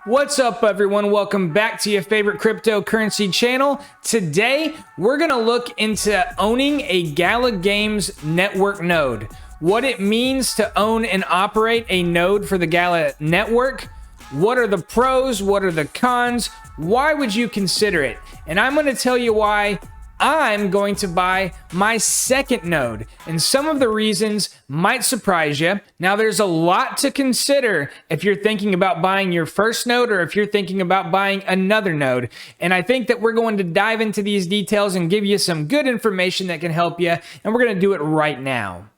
What's up, everyone? Welcome back to your favorite cryptocurrency channel. Today, we're going to look into owning a Gala Games network node, what it means to own and operate a node for the Gala network, what are the pros, what are the cons, why would you consider it? And I'm going to tell you why I'm going to buy my second node, and some of the reasons might surprise you. Now, there's a lot to consider if you're thinking about buying your first node or if you're thinking about buying another node. And I think that we're going to dive into these details and give you some good information that can help you, and we're going to do it right now.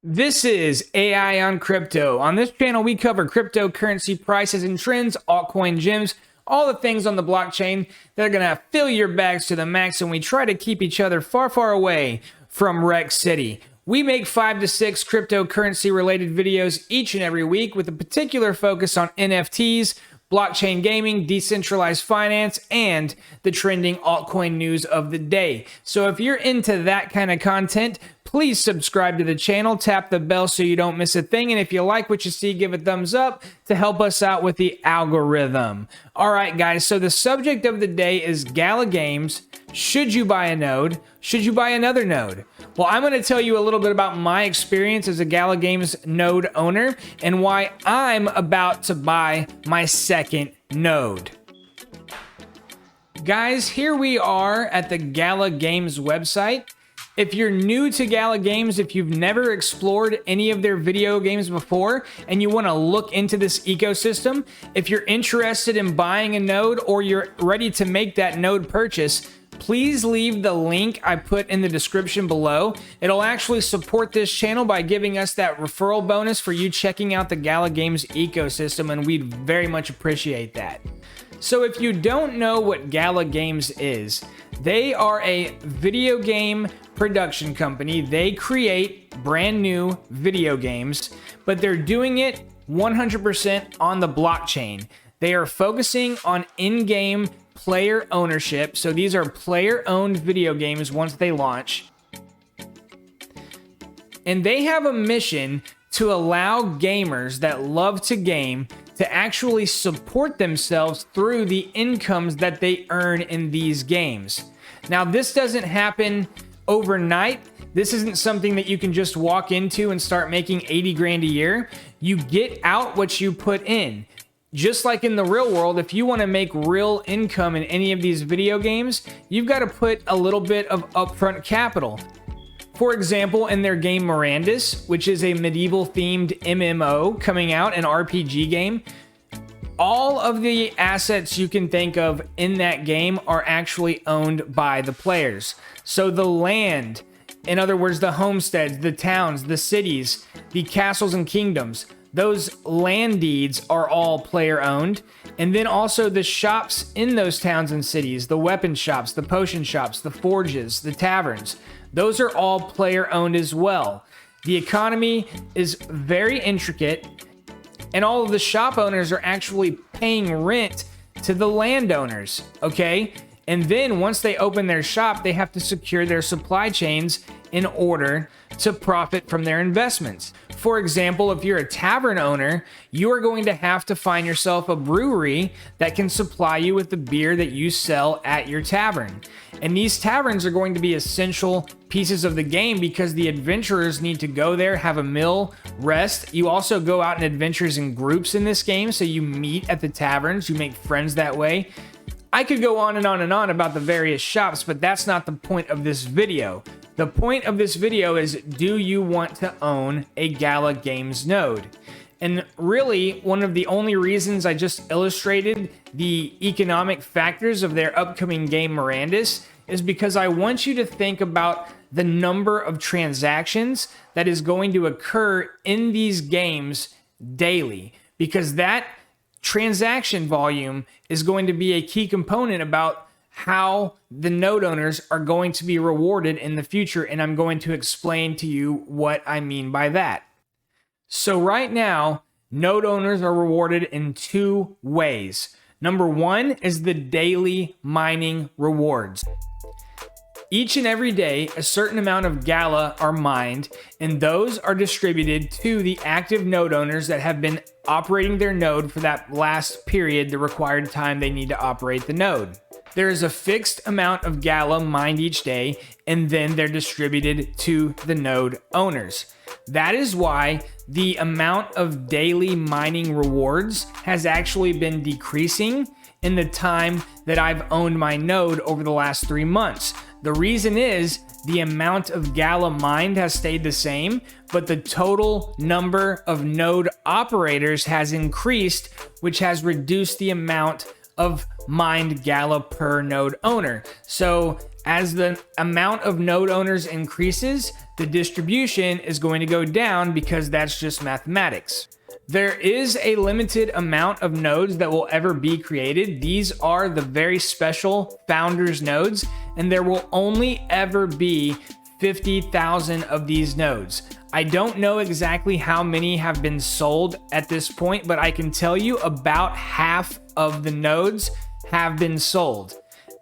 This is AI on Crypto. On this channel, we cover cryptocurrency prices and trends, altcoin gems, all the things on the blockchain that are going to fill your bags to the max, and we try to keep each other far, far away from Wreck City. We make 5 to 6 cryptocurrency related videos each and every week with a particular focus on NFTs, blockchain gaming, decentralized finance, and the trending altcoin news of the day. So if you're into that kind of content, please subscribe to the channel, tap the bell so you don't miss a thing, and if you like what you see, give a thumbs up to help us out with the algorithm. All right, guys, so the subject of the day is Gala Games. Should you buy a node? Should you buy another node? Well, I'm going to tell you a little bit about my experience as a Gala Games node owner and why I'm about to buy my second node. Guys, here we are at the Gala Games website. If you're new to Gala Games, if you've never explored any of their video games before and you want to look into this ecosystem, if you're interested in buying a node or you're ready to make that node purchase, please leave the link I put in the description below. It'll actually support this channel by giving us that referral bonus for you checking out the Gala Games ecosystem, and we'd very much appreciate that. So if you don't know what Gala Games is, they are a video game production company. They create brand new video games, but they're doing it 100% on the blockchain. They are focusing on in-game player ownership. So these are player-owned video games once they launch. And they have a mission to allow gamers that love to game to actually support themselves through the incomes that they earn in these games. Now, this doesn't happen overnight. This isn't something that you can just walk into and start making 80 grand a year. You get out what you put in. Just like in the real world, if you want to make real income in any of these video games, you've got to put a little bit of upfront capital. For example, in their game Mirandus, which is a medieval themed MMO coming out, an RPG game, all of the assets you can think of in that game are actually owned by the players. So the land, in other words, the homesteads, the towns, the cities, the castles and kingdoms, those land deeds are all player owned. And then also the shops in those towns and cities, the weapon shops, the potion shops, the forges, the taverns, those are all player owned as well. The economy is very intricate, and all of the shop owners are actually paying rent to the landowners, okay? And then once they open their shop, they have to secure their supply chains in order to profit from their investments. For example, if you're a tavern owner, you are going to have to find yourself a brewery that can supply you with the beer that you sell at your tavern. And these taverns are going to be essential pieces of the game because the adventurers need to go there, have a meal, rest. You also go out and adventures in groups in this game, so you meet at the taverns, you make friends that way. I could go on and on and on about the various shops, but that's not the point of this video. The point of this video is, do you want to own a Gala Games node? And really, one of the only reasons I just illustrated the economic factors of their upcoming game Mirandus is because I want you to think about the number of transactions that is going to occur in these games daily, because that transaction volume is going to be a key component about how the node owners are going to be rewarded in the future, and I'm going to explain to you what I mean by that. So right now, node owners are rewarded in 2 ways. Number 1 is the daily mining rewards. Each and every day, a certain amount of Gala are mined, and those are distributed to the active node owners that have been operating their node for that last period, the required time they need to operate the node. There is a fixed amount of Gala mined each day, and then they're distributed to the node owners. That is why the amount of daily mining rewards has actually been decreasing in the time that I've owned my node over the last 3 months. The reason is the amount of Gala mined has stayed the same, but the total number of node operators has increased, which has reduced the amount of mined Gala per node owner. So as the amount of node owners increases, the distribution is going to go down because that's just mathematics. There is a limited amount of nodes that will ever be created. These are the very special founders nodes, and there will only ever be 50,000 of these nodes. I don't know exactly how many have been sold at this point, but I can tell you about half of the nodes have been sold.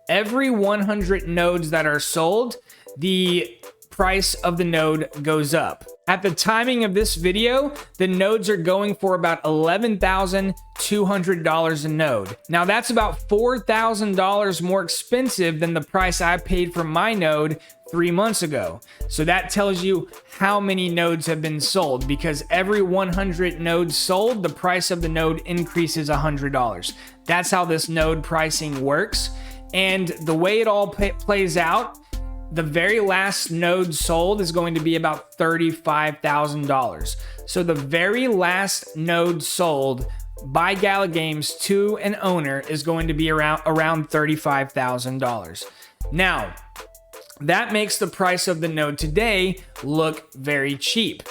Every 100 nodes that are sold, the price of the node goes up. At the timing of this video, the nodes are going for about $11,200 a node. Now that's about $4,000 more expensive than the price I paid for my node 3 months ago. So that tells you how many nodes have been sold, because every 100 nodes sold, the price of the node increases $100. That's how this node pricing works. And the way it all plays out, the very last node sold is going to be about $35,000. So the very last node sold by Gala Games to an owner is going to be around $35,000. Now, that makes the price of the node today look very cheap.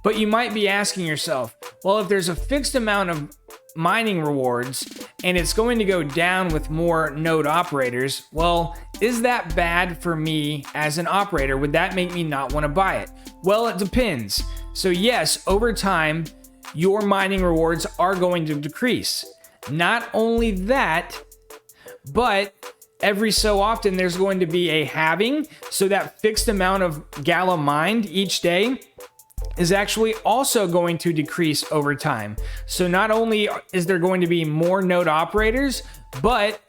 But you might be asking yourself, well, if there's a fixed amount of mining rewards and it's going to go down with more node operators, well, is that bad for me as an operator? Would that make me not want to buy it? Well, it depends. So yes, over time, your mining rewards are going to decrease. Not only that, but every so often there's going to be a halving, so that fixed amount of Gala mined each day is actually also going to decrease over time. So not only is there going to be more node operators, but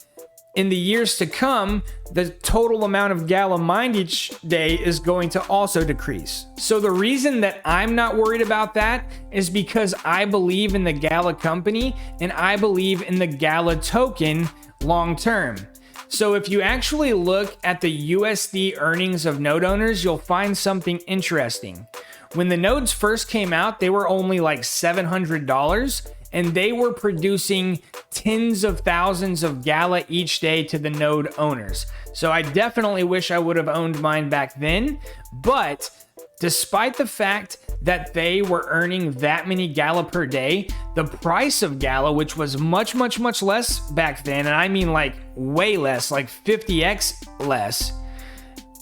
in the years to come, the total amount of Gala mined each day is going to also decrease. So the reason that I'm not worried about that is because I believe in the Gala company and I believe in the Gala token long term. So if you actually look at the USD earnings of node owners, you'll find something interesting. When the nodes first came out, they were only like $700, and they were producing tens of thousands of Gala each day to the node owners. So I definitely wish I would have owned mine back then, but despite the fact that they were earning that many Gala per day, the price of Gala, which was much, much, much less back then, and I mean like way less, like 50x less,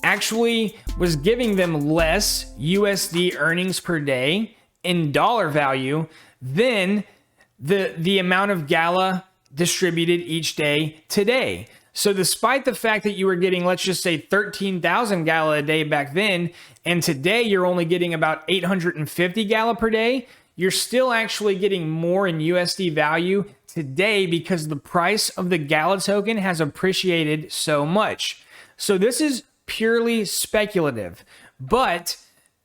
actually was giving them less USD earnings per day in dollar value than the amount of Gala distributed each day today. So despite the fact that you were getting, let's just say 13,000 Gala a day back then, and today you're only getting about 850 Gala per day, you're still actually getting more in USD value today because the price of the Gala token has appreciated so much. So this is purely speculative, but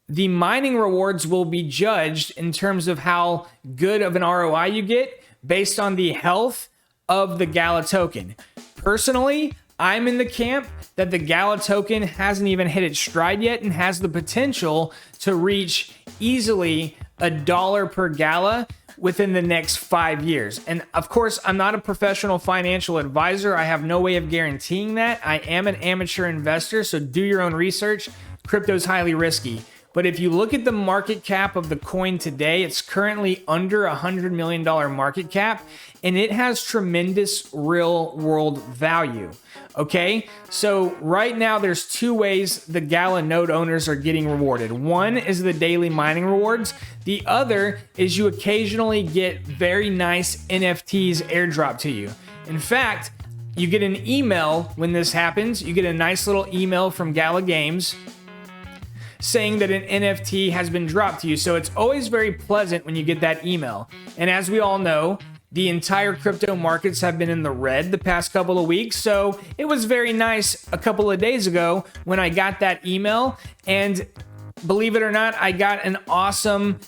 the mining rewards will be judged in terms of how good of an ROI you get based on the health of the Gala token. Personally, I'm in the camp that the Gala token hasn't even hit its stride yet and has the potential to reach easily $1 per Gala within the next 5 years. And of course, I'm not a professional financial advisor. I have no way of guaranteeing that. I am an amateur investor, so do your own research. Crypto is highly risky. But if you look at the market cap of the coin today, it's currently under $100 million market cap, and it has tremendous real world value. Okay, so right now there's two ways the Gala node owners are getting rewarded. One is the daily mining rewards. The other is you occasionally get very nice NFTs airdrop to you. In fact, you get an email when this happens. You get a nice little email from Gala Games saying that an NFT has been dropped to you. So it's always very pleasant when you get that email. And as we all know, the entire crypto markets have been in the red the past couple of weeks. So it was very nice a couple of days ago when I got that email. And believe it or not, I got an awesome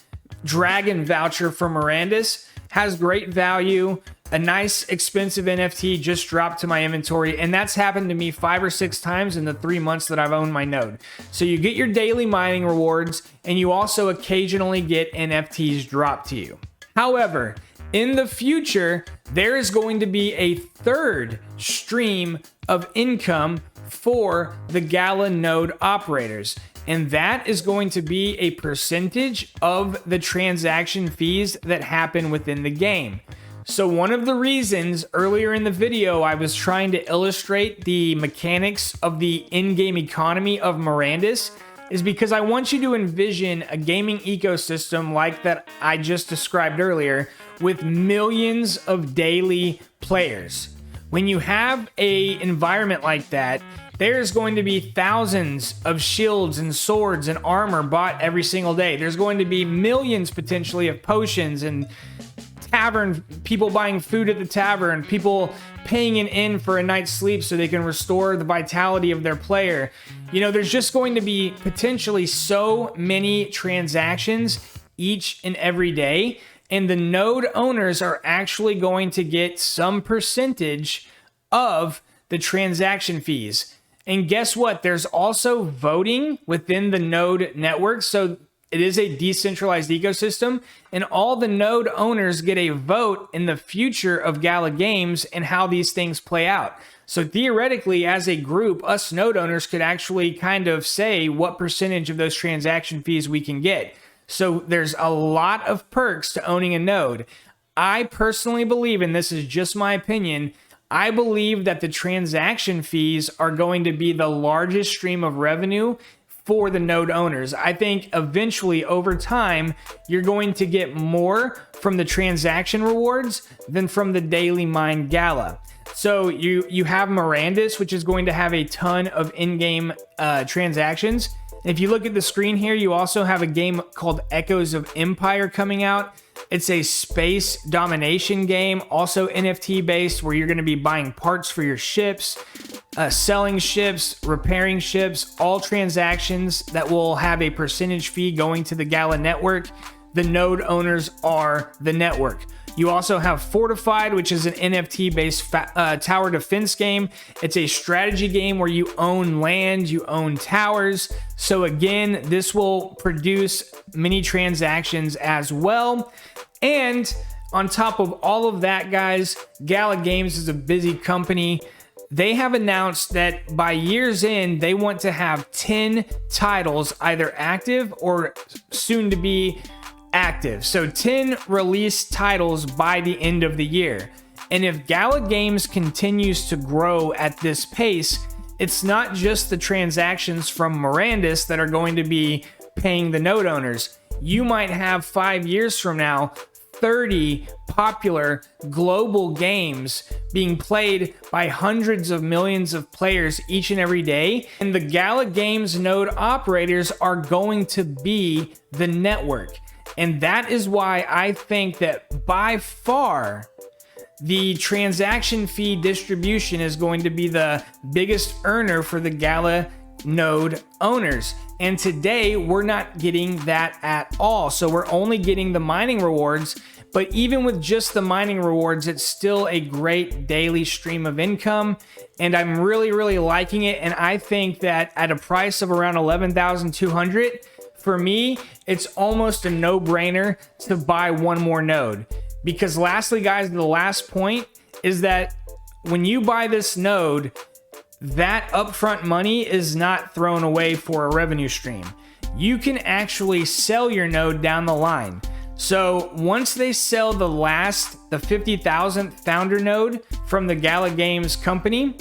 Dragon voucher from Mirandus. Has great value. A nice expensive NFT just dropped to my inventory, and that's happened to me 5 or 6 times in the 3 months that I've owned my node. So you get your daily mining rewards, and you also occasionally get NFTs dropped to you. However, in the future, there is going to be a third stream of income for the Gala node operators. And that is going to be a percentage of the transaction fees that happen within the game. So one of the reasons earlier in the video I was trying to illustrate the mechanics of the in-game economy of Mirandus is because I want you to envision a gaming ecosystem like that I just described earlier with millions of daily players. When you have an environment like that, there's going to be thousands of shields and swords and armor bought every single day. There's going to be millions potentially of potions and tavern, people buying food at the tavern, people paying an inn for a night's sleep so they can restore the vitality of their player. You know, there's just going to be potentially so many transactions each and every day, and the node owners are actually going to get some percentage of the transaction fees. And guess what? There's also voting within the node network. So it is a decentralized ecosystem, and all the node owners get a vote in the future of Gala Games and how these things play out. So theoretically, as a group, us node owners could actually kind of say what percentage of those transaction fees we can get. So there's a lot of perks to owning a node. I personally believe, and this is just my opinion, I believe that the transaction fees are going to be the largest stream of revenue for the node owners. I think eventually over time, you're going to get more from the transaction rewards than from the daily mine Gala. So you have Mirandus, which is going to have a ton of in-game transactions. If you look at the screen here, you also have a game called Echoes of Empire coming out. It's a space domination game, also NFT based, where you're going to be buying parts for your ships, selling ships, repairing ships, all transactions that will have a percentage fee going to the Gala network. The node owners are the network. You also have Fortified, which is an NFT-based tower defense game. It's a strategy game where you own land, you own towers. So again, this will produce many transactions as well. And on top of all of that, guys, Gala Games is a busy company. They have announced that by year's end, they want to have 10 titles either active or soon to be active. So 10 release titles by the end of the year. And if Gala Games continues to grow at this pace, it's not just the transactions from Mirandus that are going to be paying the node owners. You might have 5 years from now 30 popular global games being played by hundreds of millions of players each and every day. And the Gala Games node operators are going to be the network. And that is why I think that by far the transaction fee distribution is going to be the biggest earner for the Gala node owners. And today we're not getting that at all. So we're only getting the mining rewards. But even with just the mining rewards, it's still a great daily stream of income. And I'm really, really liking it. And I think that at a price of around $11,200, for me, it's almost a no-brainer to buy one more node. Because lastly, guys, the last point is that when you buy this node, that upfront money is not thrown away for a revenue stream. You can actually sell your node down the line. So once they sell the 50,000th founder node from the Gala Games company,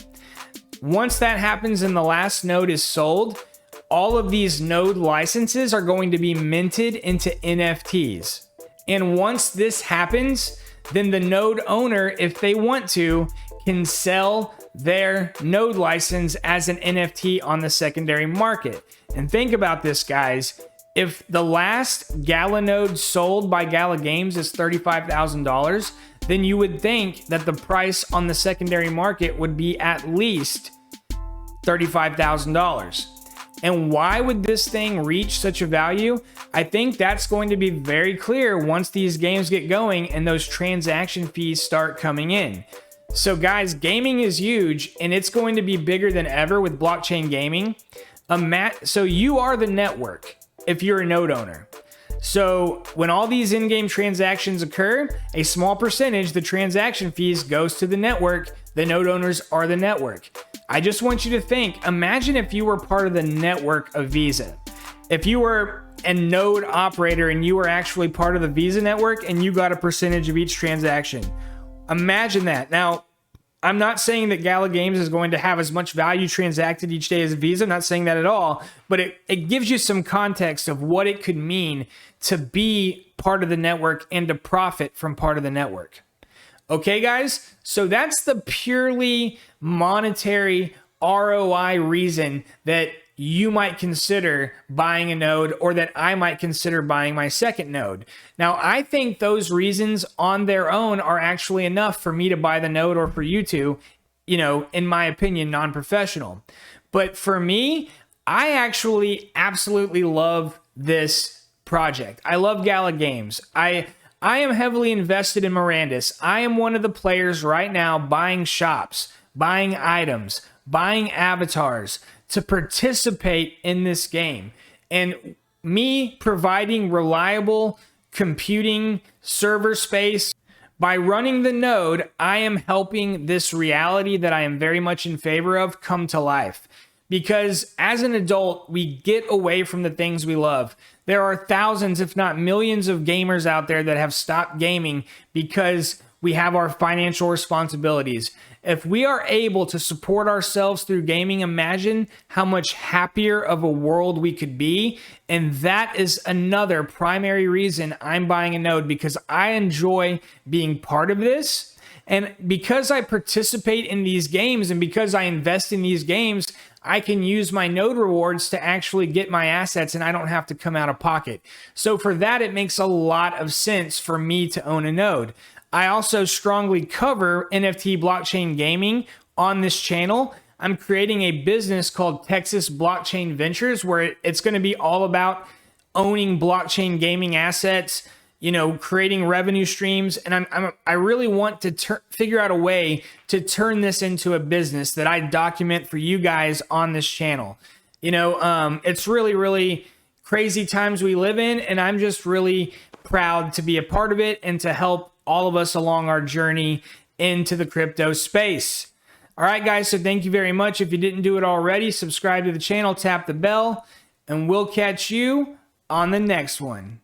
once that happens and the last node is sold, all of these node licenses are going to be minted into NFTs. And once this happens, then the node owner, if they want to, can sell their node license as an NFT on the secondary market. And think about this, guys. If the last Gala node sold by Gala Games is $35,000, then you would think that the price on the secondary market would be at least $35,000. And why would this thing reach such a value? I think that's going to be very clear once these games get going and those transaction fees start coming in. So guys, gaming is huge, and it's going to be bigger than ever with blockchain gaming. So you are the network if you're a node owner. So when all these in-game transactions occur, a small percentage, the transaction fees, goes to the network. The node owners are the network. I just want you to think, imagine if you were part of the network of Visa. If you were a node operator and you were actually part of the Visa network and you got a percentage of each transaction. Imagine that. Now, I'm not saying that Gala Games is going to have as much value transacted each day as Visa. I'm not saying that at all, but it gives you some context of what it could mean to be part of the network and to profit from part of the network. Okay, guys? So that's the purely monetary ROI reason that you might consider buying a node, or that I might consider buying my second node. Now, I think those reasons on their own are actually enough for me to buy the node, or for you to, in my opinion, non-professional. But for me, I actually absolutely love this project. I love Gala Games. I am heavily invested in Mirandus. I am one of the players right now buying shops, buying items, buying avatars to participate in this game. And me providing reliable computing server space by running the node, I am helping this reality that I am very much in favor of come to life. Because as an adult, we get away from the things we love. There are thousands, if not millions, of gamers out there that have stopped gaming because we have our financial responsibilities. If we are able to support ourselves through gaming, imagine how much happier of a world we could be. And that is another primary reason I'm buying a node, because I enjoy being part of this. And because I participate in these games and because I invest in these games, I can use my node rewards to actually get my assets, and I don't have to come out of pocket. So for that, it makes a lot of sense for me to own a node. I also strongly cover NFT blockchain gaming on this channel. I'm creating a business called Texas Blockchain Ventures, where it's going to be all about owning blockchain gaming assets, creating revenue streams. And I really want to figure out a way to turn this into a business that I document for you guys on this channel. It's really, really crazy times we live in, and I'm just really proud to be a part of it and to help all of us along our journey into the crypto space. All right, guys, so thank you very much. If you didn't do it already, subscribe to the channel, tap the bell, and we'll catch you on the next one.